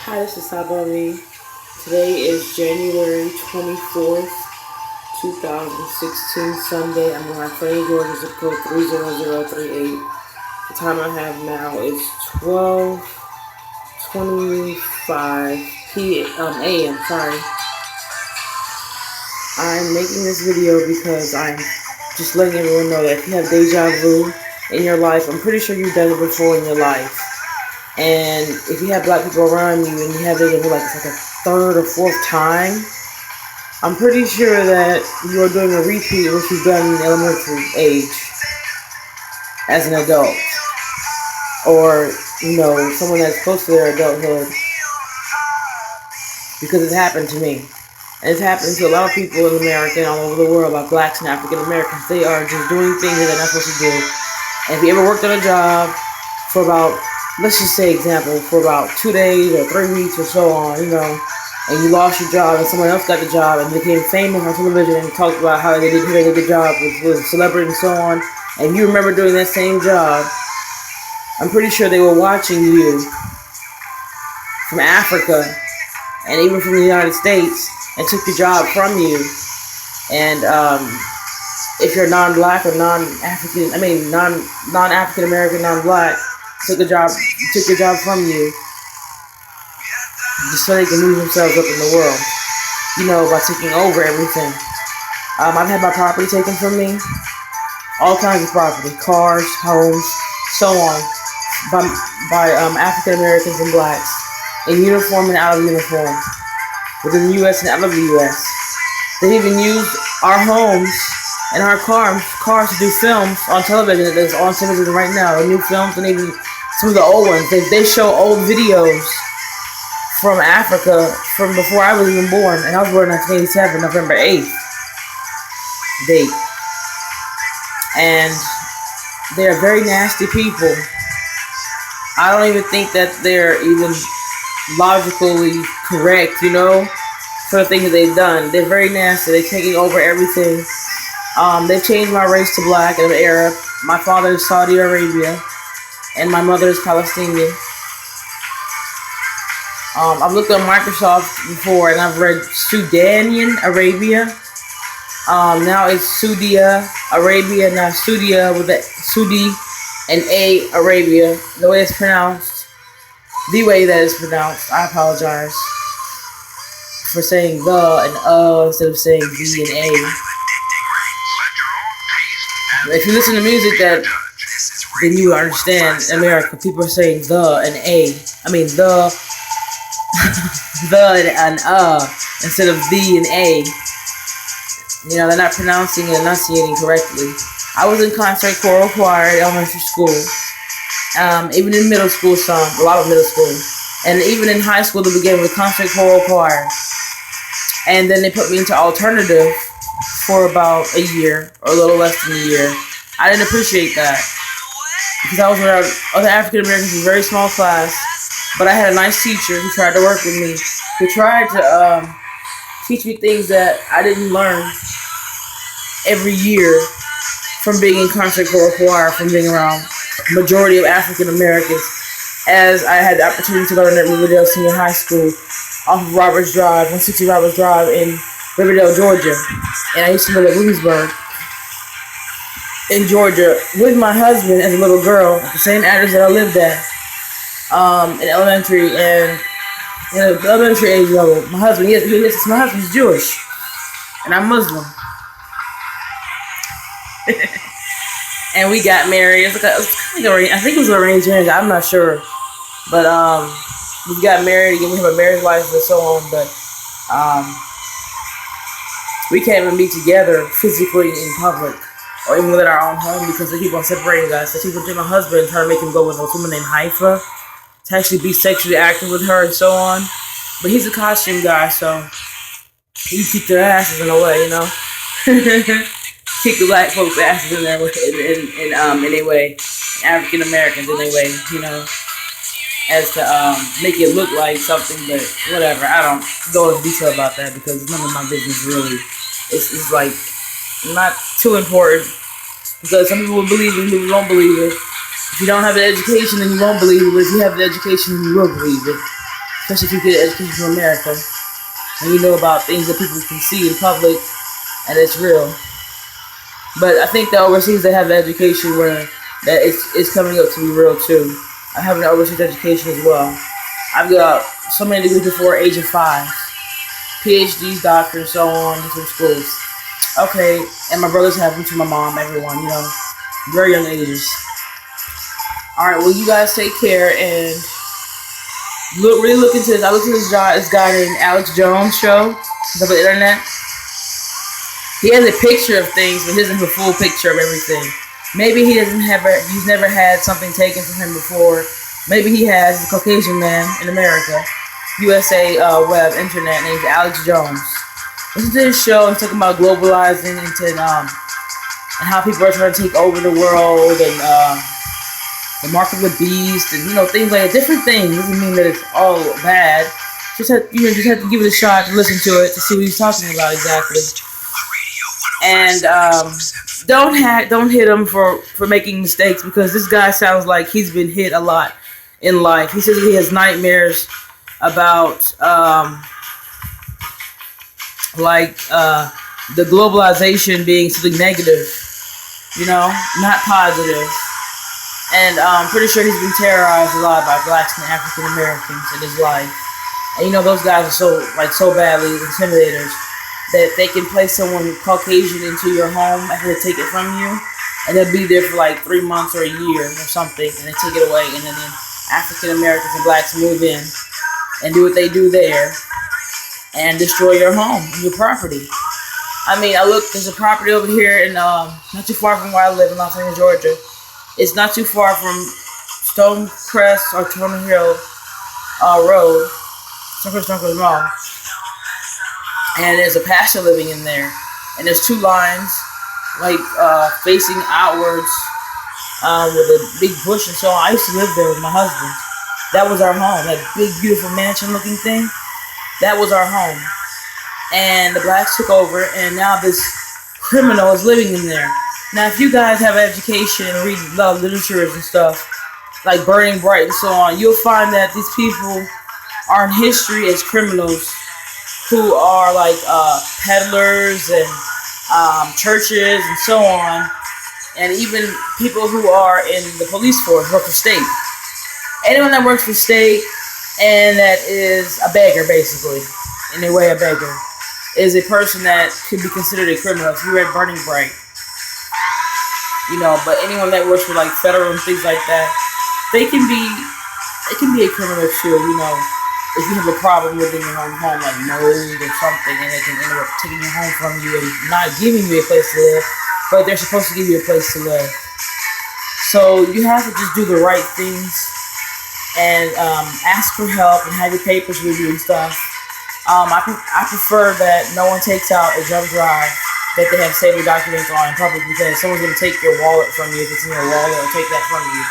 Hi, this is Saba. Today is January 24th, 2016, Sunday. I'm in my friend Georgia, zip code 30038. The time I have now is 12:25 a.m. Sorry. I'm making this video because I'm just letting everyone know that if you have deja vu in your life, I'm pretty sure you've done it before in your life. And if you have black people around you and you have it like it's like a third or fourth time, I'm pretty sure that you are doing a repeat of what you've done in elementary age as an adult. Or, someone that's close to their adulthood. Because it's happened to me. And it's happened to a lot of people in America and all over the world, like blacks and African Americans. They are just doing things that they're not supposed to do. And if you ever worked on a job for about, let's just say example, for about 2 days or 3 weeks or so on, and you lost your job and someone else got the job and became famous on television and talked about how they did a good job with celebrity and so on, and you remember doing that same job, I'm pretty sure they were watching you from Africa and even from the United States and took your job from you. And if you're non-black or non-African, non-African American, non-black, took your job from you just so they can move themselves up in the world, by taking over everything. I've had my property taken from me, all kinds of property, cars, homes, so on, by African Americans and blacks, in uniform and out of uniform, within the U.S. and out of the U.S. They even used our homes and our cars to do films on television that's on television right now, new films, and even some of the old ones. They show old videos from Africa from before I was even born, and I was born in 1987, November 8th date. And they're very nasty people. I don't even think that they're even logically correct, for the things that they've done. They're very nasty. They're taking over everything. They've changed my race to black and I'm Arab. My father is Saudi Arabia, and my mother is Palestinian. I've looked on Microsoft before, and I've read Sudanian Arabia. Now it's Saudia Arabia. Now Saudia with the Saudi and A Arabia. The way it's pronounced, I apologize for saying the and instead of saying the and A. If you listen to music then you understand America. People are saying the and A. The and instead of the and A. They're not pronouncing and enunciating correctly. I was in concert choral choir at elementary school. Even in middle school, a lot of middle school. And even in high school, they began with concert choral choir. And then they put me into alternative for about a year, or a little less than a year. I didn't appreciate that, because I was around other African Americans in a very small class, but I had a nice teacher who tried to work with me, who tried to teach me things that I didn't learn every year from being in concert choir, from being around majority of African Americans, as I had the opportunity to learn at Riverdale Senior High School off of Roberts Drive, 160 Roberts Drive in Riverdale, Georgia. And I used to live at Williamsburg in Georgia with my husband as a little girl at the same address that I lived at in elementary and in the elementary age level. My husband's Jewish and I'm Muslim. And we got married. I think it was arranged marriage. I'm not sure, but we got married again. We have a marriage license and so on. But we can't even be together physically in public or even within our own home because they keep on separating us. They keep on taking my husband and trying to make him go with a woman named Haifa to actually be sexually active with her and so on. But he's a costume guy, so he keep their asses in a way, kick the black folks' asses in there anyway, African Americans anyway, as to make it look like something, but whatever. I don't go into detail about that because it's none of my business really. It's like not too important because some people will believe it, some people won't believe it. If you don't have an education, then you won't believe it. But if you have the education, then you will believe it. especially if you get education from America and you know about things that people can see in public and it's real. But I think that overseas they have the education where that it's coming up to be real too. I have an overseas education as well. I've got so many degrees before age of 5, PhDs, doctors, so on, different schools. Okay, and my brothers have them to my mom, everyone, very young ages. Alright, well, you guys take care and really look into this. I looked into this guy named Alex Jones show on the internet. He has a picture of things, but he doesn't have a full picture of everything. Maybe he's never had something taken from him before. Maybe he has. He's a Caucasian man in America, USA web internet, named Alex Jones. Listen to this show and talking about globalizing and how people are trying to take over the world and the mark of the beast and things like that. Different things. Doesn't mean that it's all bad. Just have to give it a shot to listen to it to see what he's talking about exactly. And don't hit him for making mistakes, because this guy sounds like he's been hit a lot in life. He says that he has nightmares about the globalization being something negative, not positive. And I'm pretty sure he's been terrorized a lot by blacks and African Americans in his life. And those guys are so badly intimidators that they can place someone Caucasian into your home after they take it from you, and they'll be there for 3 months or a year or something, and they take it away, and then African Americans and blacks move in and do what they do there and destroy your home and your property. I mean, there's a property over here in not too far from where I live in Los Angeles, Georgia. It's not too far from Stonecrest or Turner Hill Road, Stonecrest Mall. And there's a pastor living in there. And there's 2 lines, facing outwards, with a big bush and so on. I used to live there with my husband. That was our home. That big, beautiful mansion-looking thing, that was our home. And the blacks took over, and now this criminal is living in there. Now, if you guys have education and read a lot of literatures and stuff, like Burning Bright and so on, you'll find that these people are in history as criminals who are peddlers and churches and so on, and even people who are in the police force, work for state. Anyone that works for state and that is a beggar, basically, in a way a beggar, is a person that could be considered a criminal. If you read Burning Bright, but anyone that works for federal and things like that, they can be a criminal too. If you have a problem within your own home, like mold or something, and they can end up taking your home from you and not giving you a place to live, but they're supposed to give you a place to live. So you have to just do the right things and ask for help and have your papers with you and stuff. I prefer that no one takes out a jump drive that they have saved your documents on in public, because someone's going to take your wallet from you if it's in your wallet, or take that from you.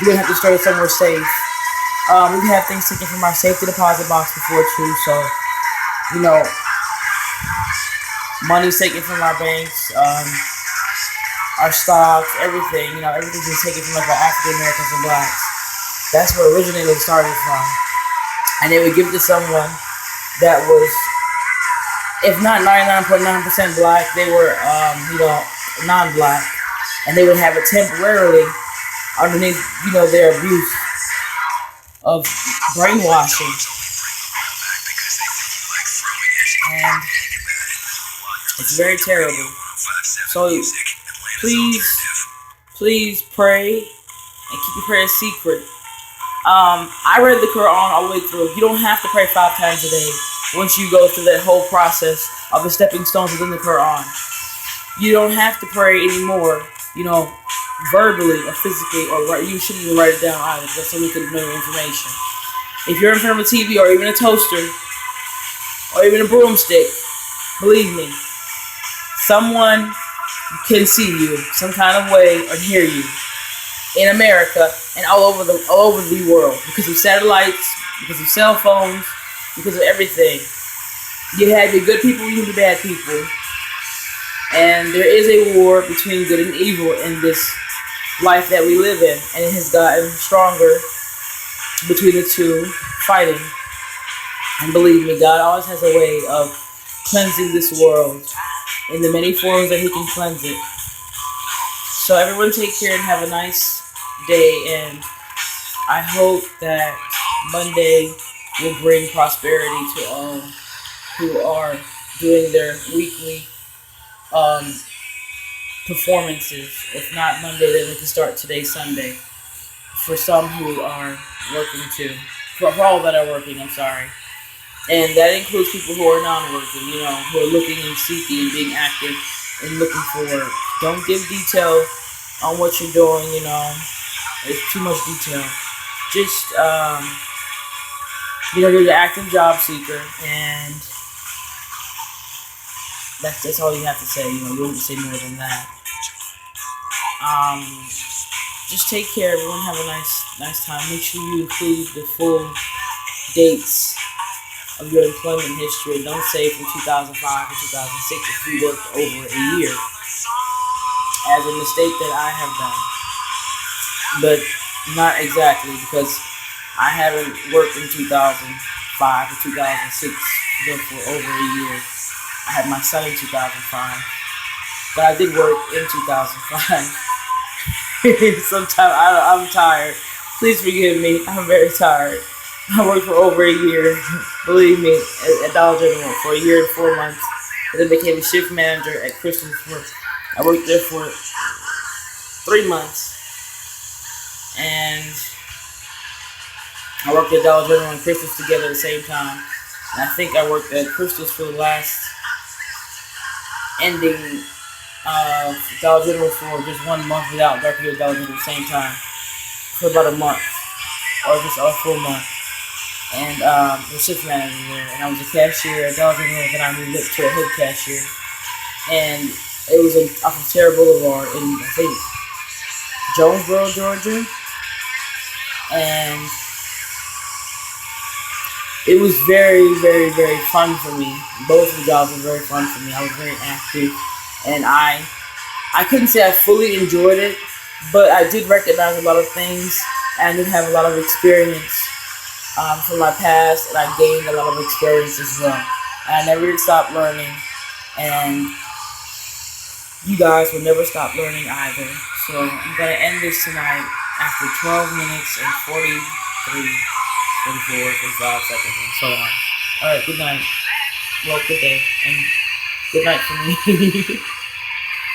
You're going to have to store it somewhere safe. We have things taken from our safety deposit box before too, so money's taken from our banks, our stocks, everything. Everything's been taken from our African Americans and blacks. That's where originally it started from, and they would give it to someone that was, if not 99.9% black, they were non-black, and they would have it temporarily underneath their abuse of brainwashing. And it's very terrible. So please pray and keep your prayers secret. I read the Quran all the way through. You don't have to pray 5 times a day once you go through that whole process of the stepping stones within the Quran. You don't have to pray anymore, verbally or physically, or you shouldn't even write it down either, because so we could know information. If you're in front of a TV or even a toaster or even a broomstick, believe me, someone can see you some kind of way or hear you in America and all over the world, because of satellites, because of cell phones, because of everything. You have your good people, you have your bad people, and there is a war between good and evil in this life that we live in, and it has gotten stronger between the two fighting. And believe me, God always has a way of cleansing this world in the many forms that He can cleanse it. So everyone take care and have a nice day, and I hope that Monday will bring prosperity to all who are doing their weekly um, performances. If not Monday, then we can start today, Sunday. For some who are working too. For all that are working, I'm sorry. And that includes people who are non-working, who are looking and seeking and being active and looking for work. Don't give detail on what you're doing, It's too much detail. Just, you're the active job seeker, and that's all you have to say. You don't say more than that. Just take care, everyone. Have a nice time. Make sure you include the full dates of your employment history. Don't say from 2005 to 2006 if you worked over a year, as a mistake that I have done. But not exactly, because I haven't worked in 2005 to 2006, but for over a year. I had my son in 2005, but I did work in 2005. Sometimes I'm tired. Please forgive me. I'm very tired. I worked for over a year, believe me, at Dollar General for a year and 4 months. And then became a shift manager at Christmas. I worked there for 3 months. And I worked at Dollar General and Christmas together at the same time. And I think I worked at Christmas for the last ending Dollar General for just 1 month without working at Dollar General at the same time. For about a month. Or just a full month. And the shift manager there, and I was a cashier at Dollar General. Then I moved up to a head cashier, and it was off of Terra Boulevard in, I think, Jonesboro, Georgia, and it was very, very, very fun for me. Both of the jobs were very fun for me. I was very active, and I couldn't say I fully enjoyed it, but I did recognize a lot of things, and I did have a lot of experience from my past, and I gained a lot of experience as well. And I never stopped learning, and you guys will never stop learning either. So I'm going to end this tonight after 12 minutes and 43, 44, 45 seconds, and so on. Alright, good night. Well, good day, and good night for me.